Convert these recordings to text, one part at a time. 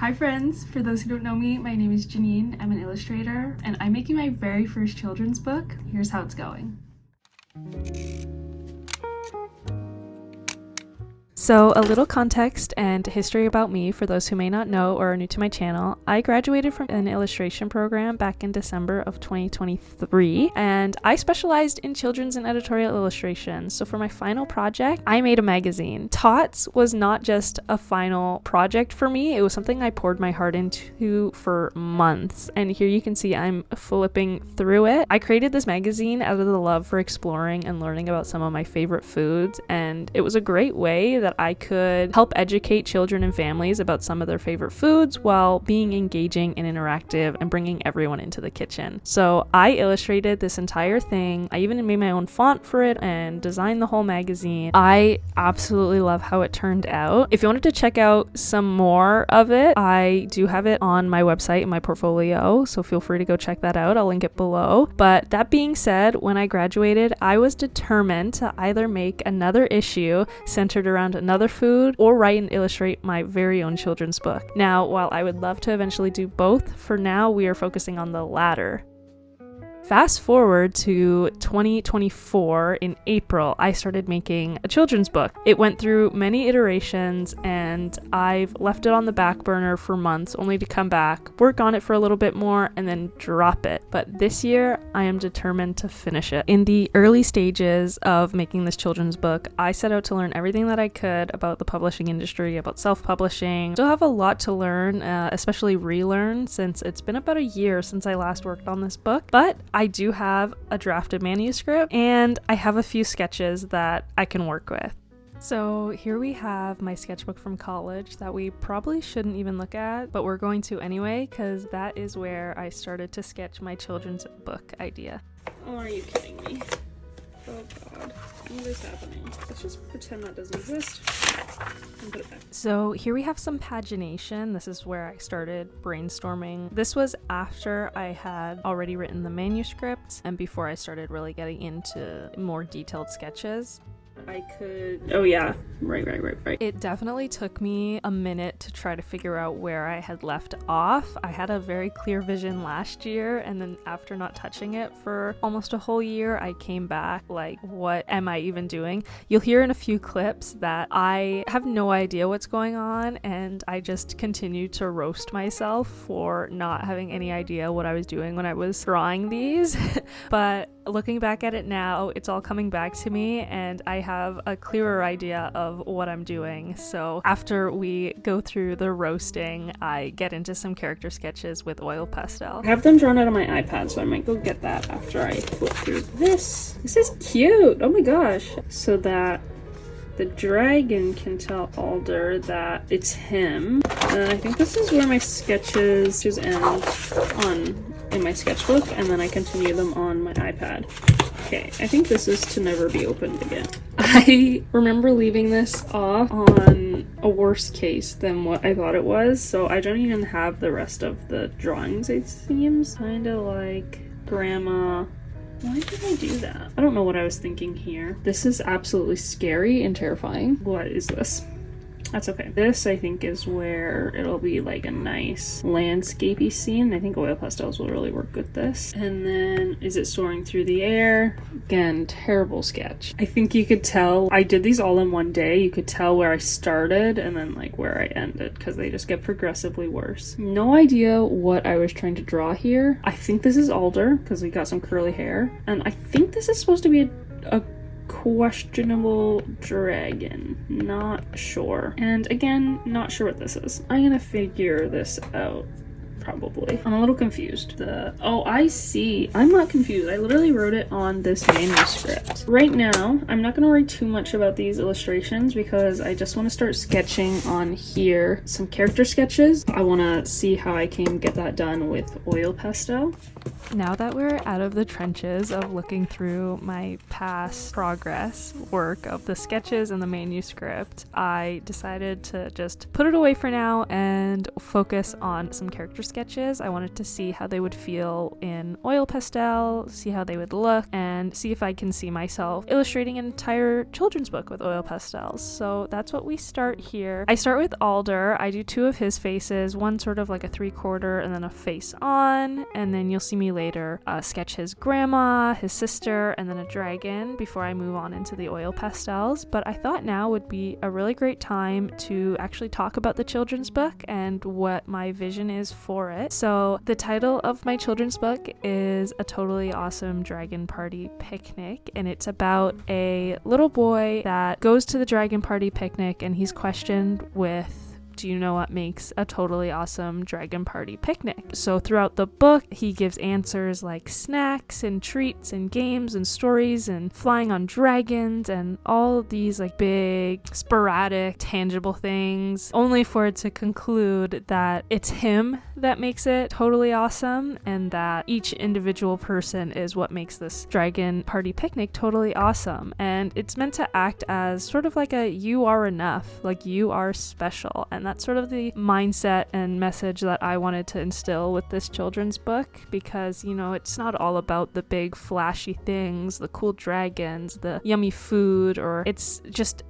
Hi friends, for those who don't know me, my name is Janine, I'm an illustrator, and I'm making my very first children's book. Here's how it's going. So a little context and history about me for those who may not know or are new to my channel. I graduated from an illustration program back in December of 2023, and I specialized in children's and editorial illustration. So for my final project, I made a magazine. Tots was not just a final project for me, it was something I poured my heart into for months. And here you can see I'm flipping through it. I created this magazine out of the love for exploring and learning about some of my favorite foods, and it was a great way that I could help educate children and families about some of their favorite foods while being engaging and interactive and bringing everyone into the kitchen. So I illustrated this entire thing. I even made my own font for it and designed the whole magazine. I absolutely love how it turned out. If you wanted to check out some more of it, I do have it on my website and my portfolio, so feel free to go check that out. I'll link it below. But that being said, when I graduated, I was determined to either make another issue centered around another food or write and illustrate my very own children's book. Now, while I would love to eventually do both, for now we are focusing on the latter. Fast forward to 2024, in April, I started making a children's book. It went through many iterations and I've left it on the back burner for months only to come back, work on it for a little bit more, and then drop it. But this year, I am determined to finish it. In the early stages of making this children's book, I set out to learn everything that I could about the publishing industry, about self-publishing. Still have a lot to learn, especially relearn, since it's been about a year since I last worked on this book. But I do have a drafted manuscript and I have a few sketches that I can work with. So here we have my sketchbook from college that we probably shouldn't even look at, but we're going to anyway because that is where I started to sketch my children's book idea. Oh, are you kidding me? Oh god, what is happening? Let's just pretend that doesn't exist and put it back. So here we have some pagination. This is where I started brainstorming. This was after I had already written the manuscript and before I started really getting into more detailed sketches. Oh yeah, right. It definitely took me a minute to try to figure out where I had left off. I had a very clear vision last year, and then after not touching it for almost a whole year, I came back like, what am I even doing? You'll hear in a few clips that I have no idea what's going on, and I just continue to roast myself for not having any idea what I was doing when I was drawing these. But looking back at it now, it's all coming back to me, and I have a clearer idea of what I'm doing. So after we go through the roasting, I get into some character sketches with oil pastel. I have them drawn out on my iPad, so I might go get that after I flip through this. This is cute! Oh my gosh! So that the dragon can tell Alder that it's him. And I think this is where my sketches end in my sketchbook, and then I continue them on my iPad. Okay, I think this is to never be opened again. I remember leaving this off on a worse case than what I thought it was, so I don't even have the rest of the drawings, it seems. Kinda like Grandma. Why did I do that? I don't know what I was thinking here. This is absolutely scary and terrifying. What is this? That's okay. This, I think, is where it'll be like a nice landscapey scene. I think oil pastels will really work with this. And then, is it soaring through the air? Again, terrible sketch. I think you could tell, I did these all in one day. You could tell where I started and then like where I ended because they just get progressively worse. No idea what I was trying to draw here. I think this is Alder because we got some curly hair. And I think this is supposed to be a questionable dragon. Not sure. And again, not sure what this is. I'm gonna figure this out. Probably. I'm a little confused. Oh, I see. I'm not confused. I literally wrote it on this manuscript. Right now, I'm not going to worry too much about these illustrations because I just want to start sketching on here some character sketches. I want to see how I can get that done with oil pastel. Now that we're out of the trenches of looking through my past progress work of the sketches and the manuscript, I decided to just put it away for now and focus on some character sketches sketches. I wanted to see how they would feel in oil pastel, see how they would look, and see if I can see myself illustrating an entire children's book with oil pastels. So that's what we start here. I start with Alder. I do 2 of his faces, one sort of like a 3/4 and then a face on, and then you'll see me later sketch his grandma, his sister, and then a dragon before I move on into the oil pastels. But I thought now would be a really great time to actually talk about the children's book and what my vision is for it. So the title of my children's book is A Totally Awesome Dragon Party Picnic, and it's about a little boy that goes to the dragon party picnic and he's questioned with, do you know what makes a totally awesome dragon party picnic? So throughout the book, he gives answers like snacks and treats and games and stories and flying on dragons and all of these like big, sporadic, tangible things, only for it to conclude that it's him that makes it totally awesome and that each individual person is what makes this dragon party picnic totally awesome. And it's meant to act as sort of like a you are enough, like you are special. And that's sort of the mindset and message that I wanted to instill with this children's book, because, you know, it's not all about the big flashy things, the cool dragons, the yummy food, or it's just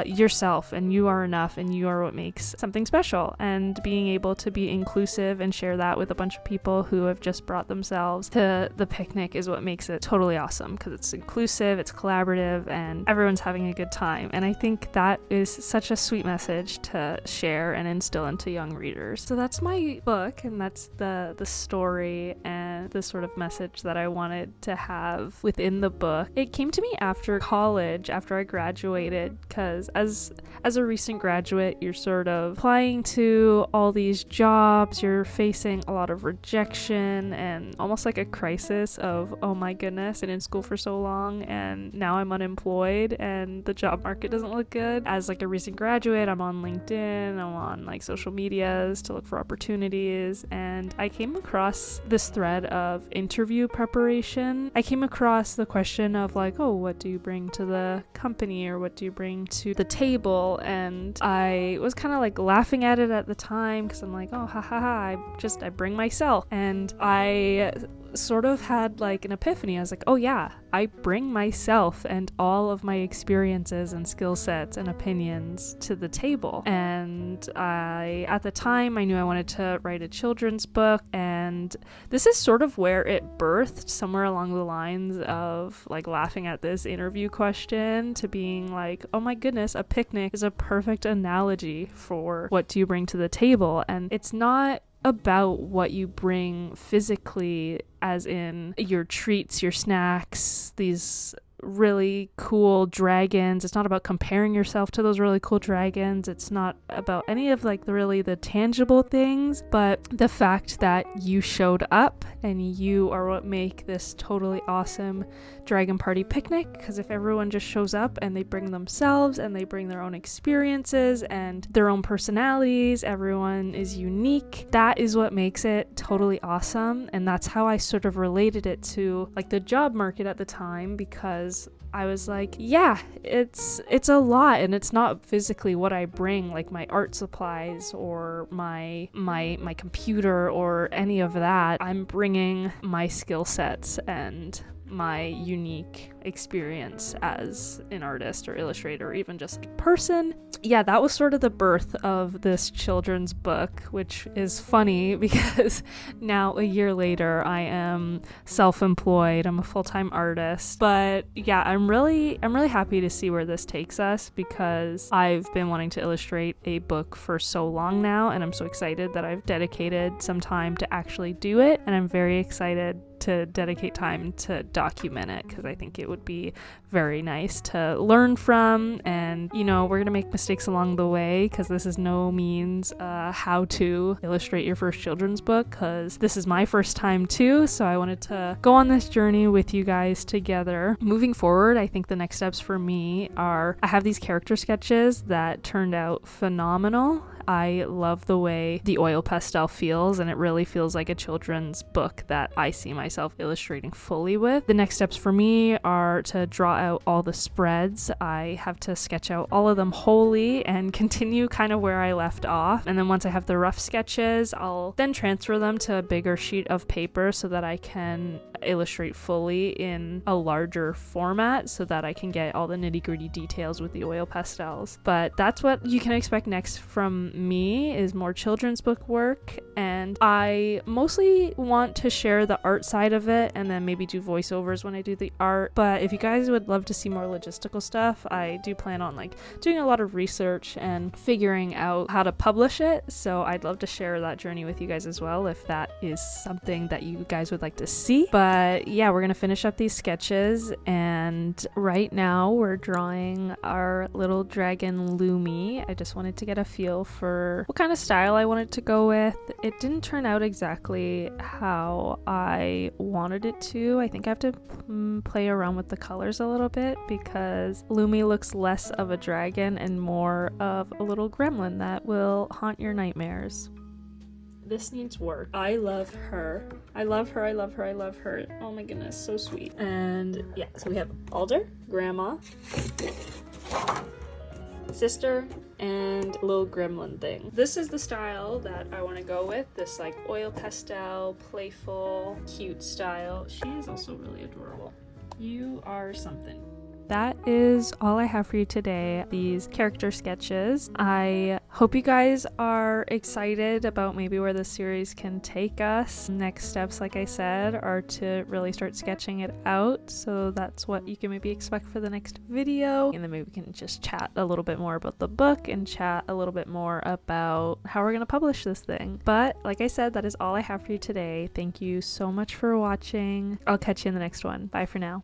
yourself, and you are enough, and you are what makes something special. And being able to be inclusive and share that with a bunch of people who have just brought themselves to the picnic is what makes it totally awesome, because it's inclusive, it's collaborative, and everyone's having a good time. And I think that is such a sweet message to share and instill into young readers. So that's my book, and that's the story and the sort of message that I wanted to have within the book. It came to me after college, after I graduated, because as a recent graduate, you're sort of applying to all these jobs, you're facing a lot of rejection and almost like a crisis of, oh my goodness, been in school for so long and now I'm unemployed and the job market doesn't look good. As like a recent graduate, I'm on LinkedIn, I'm on like social medias to look for opportunities, and I came across this thread of interview preparation. I came across the question of like, oh, what do you bring to the company, or what do you bring to the table? And I was kind of like laughing at it at the time, because I'm like, oh, I bring myself. And I sort of had like an epiphany. I was like, oh yeah, I bring myself and all of my experiences and skill sets and opinions to the table. And at the time, I knew I wanted to write a children's book, and this is sort of where it birthed, somewhere along the lines of like laughing at this interview question to being like, oh my goodness, a picnic is a perfect analogy for what do you bring to the table. And it's not about what you bring physically, as in your treats, your snacks, these really cool dragons. It's not about comparing yourself to those really cool dragons. It's not about any of like the tangible things, but the fact that you showed up and you are what make this totally awesome dragon party picnic. Because if everyone just shows up and they bring themselves and they bring their own experiences and their own personalities, everyone is unique, that is what makes it totally awesome. And that's how I sort of related it to like the job market at the time, because I was like, yeah, it's a lot, and it's not physically what I bring, like my art supplies or my computer or any of that. I'm bringing my skill sets and my unique experience as an artist or illustrator or even just a person. Yeah, that was sort of the birth of this children's book, which is funny because now a year later I am self-employed. I'm a full-time artist. But yeah, I'm really happy to see where this takes us, because I've been wanting to illustrate a book for so long now, and I'm so excited that I've dedicated some time to actually do it, and I'm very excited to dedicate time to document it, because I think it would be very nice to learn from. And you know, we're gonna make mistakes along the way, because this is no means how to illustrate your first children's book, because this is my first time too, so I wanted to go on this journey with you guys together. Moving forward, I think the next steps for me are, I have these character sketches that turned out phenomenal. I love the way the oil pastel feels, and it really feels like a children's book that I see myself illustrating fully with. The next steps for me are to draw out all the spreads. I have to sketch out all of them wholly and continue kind of where I left off. And then once I have the rough sketches, I'll then transfer them to a bigger sheet of paper so that I can illustrate fully in a larger format so that I can get all the nitty-gritty details with the oil pastels. But that's what you can expect next from me, is more children's book work, and I mostly want to share the art side of it and then maybe do voiceovers when I do the art. But if you guys would love to see more logistical stuff, I do plan on like doing a lot of research and figuring out how to publish it, so I'd love to share that journey with you guys as well if that is something that you guys would like to see. But yeah, we're gonna finish up these sketches, and right now we're drawing our little dragon Lumi. I just wanted to get a feel for what kind of style I wanted to go with. It didn't turn out exactly how I wanted it to. I think I have to play around with the colors a little bit because Lumi looks less of a dragon and more of a little gremlin that will haunt your nightmares. This needs work. I love her. I love her, I love her, I love her. Oh my goodness, so sweet. And yeah, so we have Alder, Grandma, sister, and little gremlin thing. This is the style that I want to go with. This like oil pastel, playful, cute style. She is also really adorable. You are something. That is all I have for you today, these character sketches. I hope you guys are excited about maybe where this series can take us. Next steps, like I said, are to really start sketching it out, so that's what you can maybe expect for the next video. And then maybe we can just chat a little bit more about the book and chat a little bit more about how we're going to publish this thing. But like I said, that is all I have for you today. Thank you so much for watching. I'll catch you in the next one. Bye for now.